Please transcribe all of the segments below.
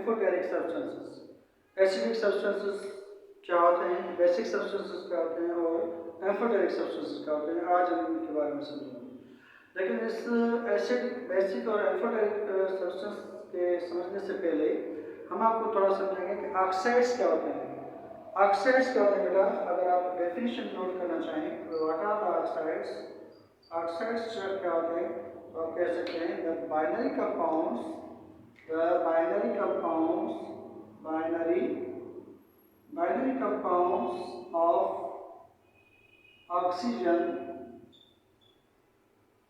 Amphoteric substances. Acidic substances क्या होते हैं, बेसिक सब्सटेंसेस क्या होते हैं और एम्फोटेरिक सब्सटेंसेस क्या होते हैं, आज हम इनके बारे में समझेंगे। लेकिन इस एसिड, बेसिक और एम्फोटेरिक सब्सटेंस के समझने से पहले हम आपको थोड़ा समझेंगे कि ऑक्साइड्स क्या होते हैं। ऑक्साइड्स क्या होते हैं बेटा, अगर आप डेफिनेशन नोट करना चाहें तो what are the oxides. Oxides क्या होते हैं तो आप कह सकते हैं the binary compounds, binary compounds of oxygen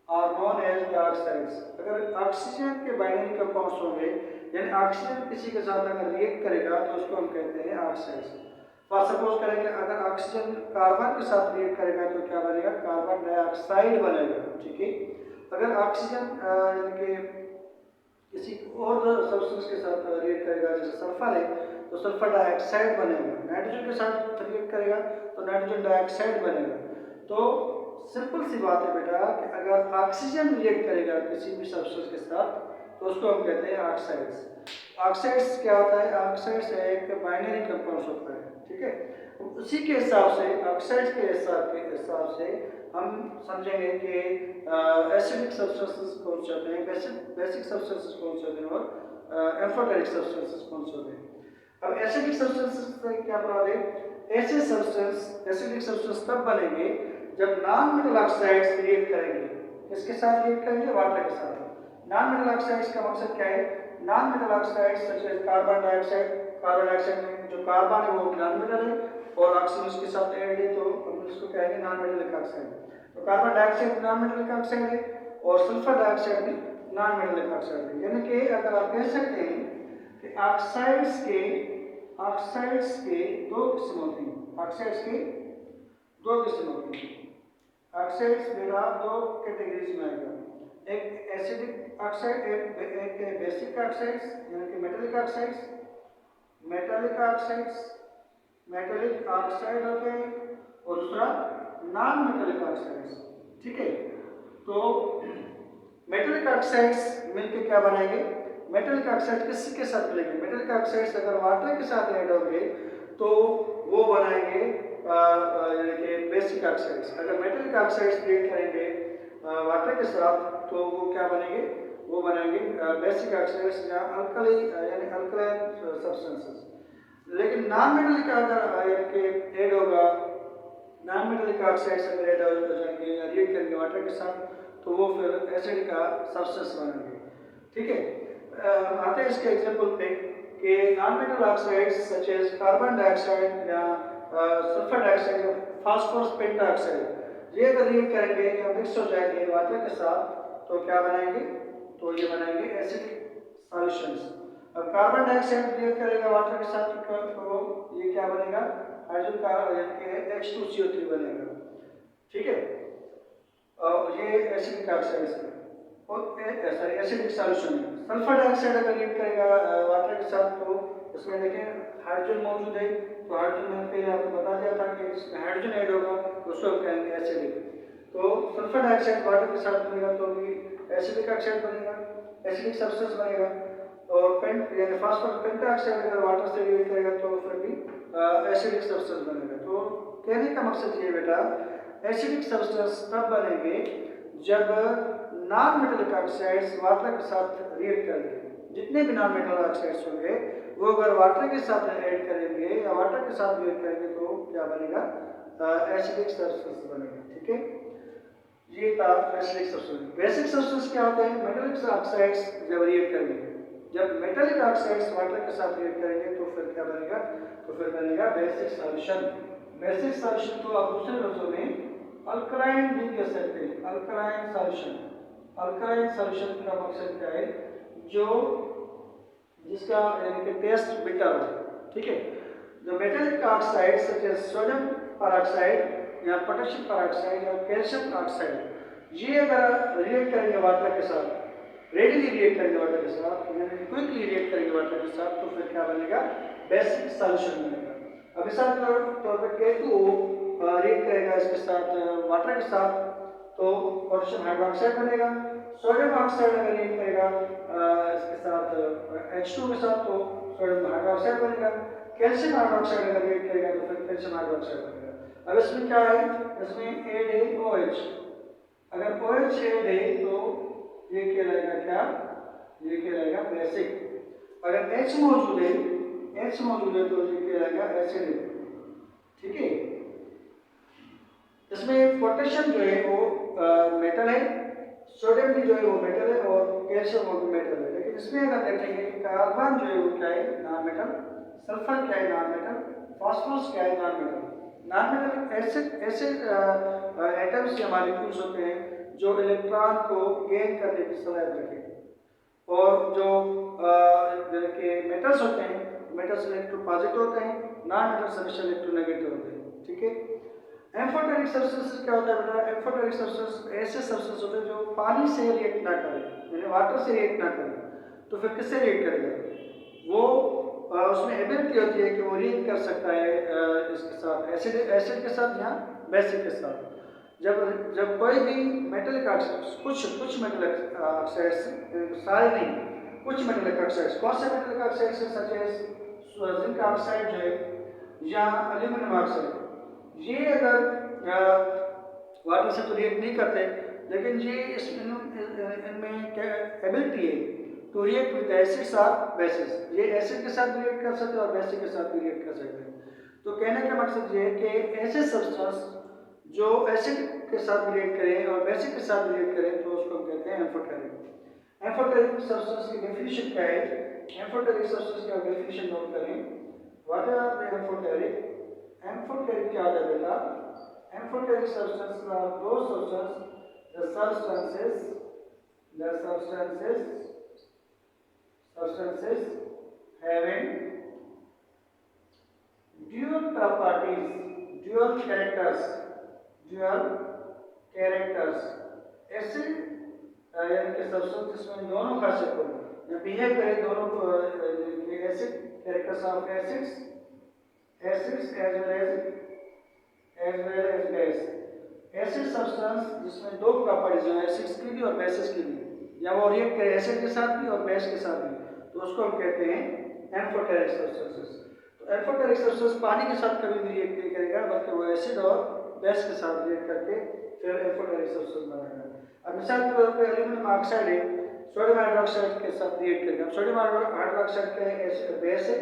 are known as the oxides। अगर ऑक्सीजन के बाइनरी कंपाउंड्स होंगे यानी ऑक्सीजन किसी के साथ अगर रिएक्ट करेगा तो उसको हम कहते हैं ऑक्साइड्स। फॉर सपोज करें कि अगर ऑक्सीजन कार्बन के साथ रिएक्ट करेगा तो क्या बनेगा, कार्बन डाइऑक्साइड बनेगा। ठीक है, अगर ऑक्सीजन यानी कि किसी और सब्सटेंस के साथ रिएक्ट करेगा जैसे सल्फर है तो सल्फर डाइऑक्साइड बनेगा। नाइट्रोजन के साथ रिएक्ट करेगा तो नाइट्रोजन डाइऑक्साइड बनेगा। तो सिंपल सी बात है बेटा कि अगर ऑक्सीजन रिएक्ट करेगा किसी भी सब्सटेंस के साथ तो उसको हम कहते हैं ऑक्साइड्स। ऑक्साइड्स क्या होता है, ऑक्साइड्स एक बाइनरी कंपाउंड होता है। ठीक है, उसी के हिसाब से ऑक्साइड्स के हिसाब से हम समझेंगे कि एसिडिक सब्सटेंसेस कौन से होते हैं, बेसिक सब्सटेंसेस कौन से होते हैं और एम्फोटेरिक सब्सटेंसेस कौन से होते हैं। अब एसिडिक सब्सटेंसेस से क्या बता दें, ऐसे सब्सटेंस एसिडिक सब्सटेंस तब बनेंगे जब नॉन मेटल ऑक्साइड्स रिएक्ट करेंगे। किसके साथ रिएक्ट करेंगे, वाटर के साथ। नॉन मेटल ऑक्साइड्स का मकसद क्या है, नॉन मेटल ऑक्साइड्स जैसे कार्बन डाइऑक्साइड में जो कार्बन है वो नॉन मेटल है और ऑक्सीजन उसके साथ ऐड है तो हम इसको कहेंगे नॉन मेटलिक ऑक्साइड। तो carbon dioxide non metallic oxide है और सल्फर डाइऑक्साइड भी नॉन मेटलिक ऑक्साइड है। यानी कि अगर आप कह सकते हैं कि ऑक्साइड्स के दो किस्म होती हैं। ऑक्साइड्स के दो किस्म होती हैं। ऑक्साइड्स बेटा दो कैटेगरीज में आएगा, एक एसिडिक ऑक्साइड, एक बेसिक ऑक्साइड्स यानी कि मेटालिक ऑक्साइड्स। मेटालिक ऑक्साइड होते हैं और दूसरा नॉन मेटालिक ऑक्साइड्स। ठीक है, तो मेटालिक ऑक्साइड्स मिलकर क्या बनाएंगे, मेटालिक ऑक्साइड किसके साथ मिलेंगे, मेटालिक ऑक्साइड्स अगर वाटर के साथ ऐड होंगे तो वो बनाएंगे यानी कि बेसिक ऑक्साइड्स। अगर मेटालिक ऑक्साइड्स रिएक्ट करेंगे वाटर के साथ तो वो क्या बनेंगे, वो बनेंगे बेसिक ऑक्साइड्स या अल्कली यानी अल्कलाइन सब्सटेंसेस। लेकिन नॉन मेटालिक अगर यानी कि ऐड होगा, नॉन मेटालिक ऑक्साइड्स अगर ऐड हो जाएंगे या रिएक्ट करेंगे वाटर के साथ तो वो फिर एसिड का सब्सटेंस बनेंगे। ठीक है, आते हैं इसके एग्जांपल पे कि non metal oxides such as carbon dioxide या सल्फर डाइऑक्साइड या फास्फोरस पेंटाऑक्साइड, ये अगर रिएक्ट करेंगे या मिक्स हो जाएंगे वाटर के साथ तो क्या बनाएंगे, तो ये बनाएंगे एसिडिक सॉल्यूशंस। अब कार्बन डाइऑक्साइड रिएक्ट करेगा वाटर के साथ तो ये क्या बनेगा, हाइड्रोजन का यानी कि H2CO3 बनेगा। ठीक है, ये एसिडिक ऑक्साइड्स है और सॉरी एसिडिक सॉल्यूशन है। सल्फर डाइऑक्साइड अगर रिएक्ट करेगा वाटर के साथ तो इसमें देखें हाइड्रोजन मौजूद है, तो हाइड्रोजन मैंने पहले आपको बता दिया था कि इसमें हाइड्रोजन ऐड होगा तो उसको हम कहेंगे एसिडिक। तो सल्फर डाइऑक्साइड वाटर के साथ बनेगा तो भी एसिडिक ऑक्साइड बनेगा, एसिडिक सब्सटेंस बनेगा। और पेंट यानी फास्फोरस पेंटाऑक्साइड अगर वाटर से रिएक्ट करेगा तो फिर भी एसिडिक सब्सटेंस बनेगा। तो कहने का मकसद ये बेटा, एसिडिक सब्सटेंस तब बनेंगे जब नॉन मेटलिक ऑक्साइड्स वाटर के साथ रिएक्ट करेंगे। जितने भी नॉन मेटल ऑक्साइड्स होंगे वो अगर वाटर के साथ ऐड करेंगे या वाटर के साथ रिएक्ट करेंगे तो क्या बनेगा, एसिडिक सब्सटेंस बनेगा। ठीक है, ये था एसिडिक सब्सटेंस। बेसिक सब्सटेंस क्या होते हैं, मेटलिक ऑक्साइड्स जब रिएक्ट करेंगे, जब मेटलिक ऑक्साइड्स वाटर के साथ रिएक्ट करेंगे तो फिर क्या बनेगा, तो फिर बनेगा बेसिक सॉल्यूशन। बेसिक सॉल्यूशन को आप दूसरे लफ्जों में अल्कलाइन भी कह सकते हैं, अल्कलाइन सॉल्यूशन। अल्कलाइन सॉल्यूशन का मकसद क्या है, जो जिसका यानी कि टेस्ट बिटर हो। ठीक है, जो metallic oxide such as sodium peroxide या पोटेशियम पेरोक्साइड या कैल्शियम ऑक्साइड, ये अगर रिएक्ट करेंगे वाटर के साथ, रेडिली रिएक्ट करेंगे वाटर के साथ यानी क्विकली रिएक्ट करेंगे वाटर के साथ तो फिर क्या बनेगा, बेसिक सॉल्यूशन बनेगा। अब मिसाल के तौर पर K2O रिएक्ट करेगा इसके साथ वाटर के साथ तो पोटेशियम हाइड्रोक्साइड बनेगा। सोडियम ऑक्साइड अगर रिएक्ट करेगा इसके साथ H2 के साथ तो सोडियम हाइड्रोक्साइड बनेगा। कैल्शियम हाइड्रोक्साइड अगर रिएक्ट करेगा तो फिर कैल्शियम हाइड्रोक्साइड बनेगा। अब इसमें क्या है, इसमें AdOH, अगर OH ऐड है तो ये कहलाएगा क्या, ये कहलाएगा बेसिक। अगर H मौजूद है, H मौजूद है तो ये कहलाएगा एसिडिक। ठीक है, इसमें पोटेशियम जो है वो मेटल है, सोडियम भी जो है वो मेटल है और कैल्शियम वो भी मेटल है। लेकिन इसमें अगर देखेंगे कार्बन जो है वो क्या है, नॉन मेटल, सल्फर क्या है, नॉन मेटल, फास्फोरस क्या है, नॉन मेटल। नॉन मेटल ऐसे एटम्स या मॉलिक्यूल्स होते हैं जो इलेक्ट्रॉन को गेन करने की सलाहियत रखते हैं, और जो के मेटल्स होते हैं, मेटल्स इलेक्ट्रोपॉजिटिव होते हैं, नॉन मेटल्स हमेशा इलेक्ट्रोनेगेटिव होते हैं। ठीक है, एम्फोटेरिक सब्सटेंसेस क्या होता है बेटा, एम्फोटेरिक सब्सटेंस ऐसे सब्सटेंस होते हैं जो पानी से रिएक्ट ना करें, यानी वाटर से रिएक्ट ना करें, तो फिर किससे रिएक्ट करेगा, वो उसमें एबिलिटी होती है कि वो रिएक्ट कर सकता है इसके साथ, एसिड के साथ या बेसिक के साथ। जब कोई भी मेटलिक ऑक्साइड्स, कुछ मेटलिक ऑक्साइड्स, सारे नहीं, कुछ मेटलिक ऑक्साइड्स, कौन से मेटलिक ऑक्साइड्स हैं, सच एज जिंक ऑक्साइड जो है या एल्यूमिनियम ऑक्साइड, ये अगर वाटर से तो रिएक्ट नहीं करते, लेकिन ये इनमें क्या एबिलिटी है टू रिएक्ट विद एसिड्स और बेसिस, ये एसिड के साथ रिएक्ट कर सकते हैं और बेसिक के साथ भी रिएक्ट कर सकते हैं। तो कहने का मकसद ये है कि ऐसे सब्सटेंस जो एसिड के साथ रिएक्ट करें और बेसिक के साथ रिएक्ट करें तो उसको हम कहते हैं एम्फोटेरिक। एम्फोटेरिक सब्सटेंस की डेफिनेशन क्या है, एम्फोटेरिक सब्सटेंस की डेफिनेशन नोट करें, what are the amphoteric. Amphoteric क्या होता है बेटा, amphoteric substances are those substances, the substances having dual properties, dual characters, ऐसे यानी कि सब्सटेंस जिसमें दोनों खासियत हो, या बिहेव करें दोनों acid, characters of acids as well as base, ऐसे सब्सटेंस जिसमें दो प्रॉपर्टीज हैं, एसिड्स की भी और बेसिस की भी, या वो रिएक्ट करे एसिड के साथ भी और बेस के साथ भी, तो उसको हम कहते हैं एम्फोटेरिक सब्सटेंसेस। तो एम्फोटेरिक सब्सटेंस पानी के साथ कभी भी रिएक्ट नहीं करेगा, बल्कि वो एसिड और बेस के साथ रिएक्ट करके फिर एम्फोटेरिक सब्सटेंस बनाएगा। अब मिसाल के तौर पर एल्यूमिनियम ऑक्साइड है, सोडियम हाइड्रोक्साइड के साथ रिएक्ट करेगा। सोडियम हाइड्रोक्साइड का एसिड बेस है,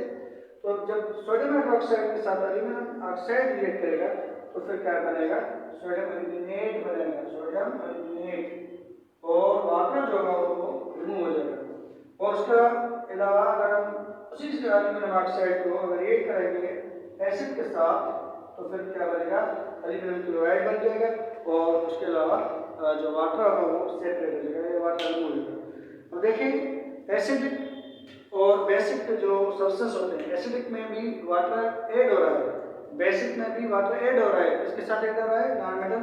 तो जब सोडियम हाइड्रोक्साइड के साथ एल्यूमिनियम ऑक्साइड रिएक्ट करेगा तो फिर क्या बनेगा, सोडियम एल्यूमिनेट बनेगा, सोडियम एल्यूमिनेट, और वाटर जो होगा वो रिमूव हो जाएगा। और उसका अलावा अगर हम उसी एल्यूमिनियम ऑक्साइड को अगर रिएक्ट करेंगे एसिड के साथ तो फिर क्या बनेगा, एल्यूमिनियम क्लोराइड बन जाएगा, और उसके अलावा जो वाटर होगा वो सेपरेट हो जाएगा, ये वाटर रिमूव हो जाएगा। अब देखिए एसिडिक और बेसिक जो सब्सटेंस होते हैं, एसिडिक में भी वाटर ऐड हो रहा है, बेसिक में भी वाटर ऐड हो रहा है, इसके साथ ऐड हो रहा है नॉन मेटल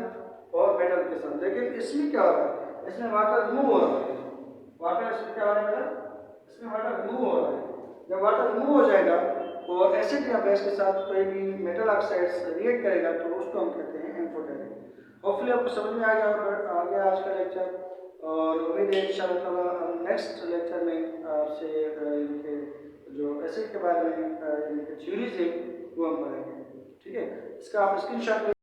और मेटल के साथ। लेकिन इसमें क्या हो रहा है, इसमें वाटर रिमूव हो रहा है, वाटर इसमें क्या हो रहा है बेटा, इसमें वाटर रिमूव हो रहा है। जब वाटर रिमूव हो जाएगा और एसिड या बेस के साथ कोई भी मेटल ऑक्साइड्स रिएक्ट करेगा तो उसको हम कहते हैं एम्फोटेरिक। होपफुली आपको समझ में आ गया आज का लेक्चर, और उम्मीद है इंशाअल्लाह हम नेक्स्ट लेक्चर में आपसे इनके जो एसिड के बारे में इनके थ्योरीज है वो हम पढ़ेंगे। ठीक है, इसका आप स्क्रीनशॉट